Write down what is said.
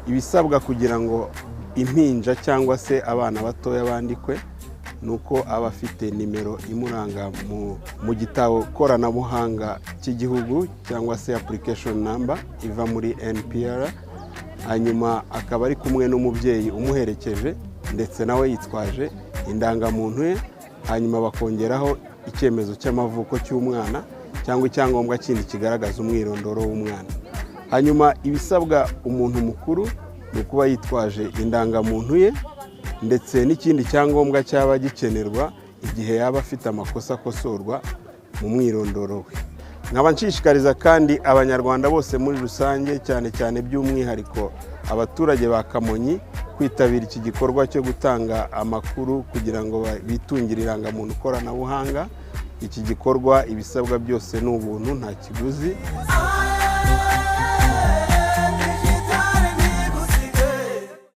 ibisabwa kugira ngo impinja cyangwa se abana batoya bandikwe nuko aba afite nimero imuranga mu gitabo koranabuhanga cy'igihugu cyangwa se application number iva muri NPR, hanyuma akaba ari kumwe n'umubyeyi umuherekeje ndetse nawe yitwaje indangamuntu ye, hanyuma bakongeraho icyemezo cy'amavuko cy'umwana cyangwa icyangombwa kindi kigaragaza umwirondoro w'umwana. Hanyuma ibisabwa umuntu mukuru ni ukuba yitwaje indangamuntu ye ndetse n'ikindi cyangombwa cyaba gikenerwa igihe yaba afite amakosa akosorwa mu mwirondoro we. Nkaba nshishikariza kandi abanyarwanda bose muri rusange, cyane cyane by'umwihariko abaturage ba Kamonyi, kwitabira iki gikorwa cyo gutanga amakuru kugira ngo bitungire irangamuntu koranabuhanga. Iki gikorwa ibisabwa byose ni ubuntu, nta kiguzi.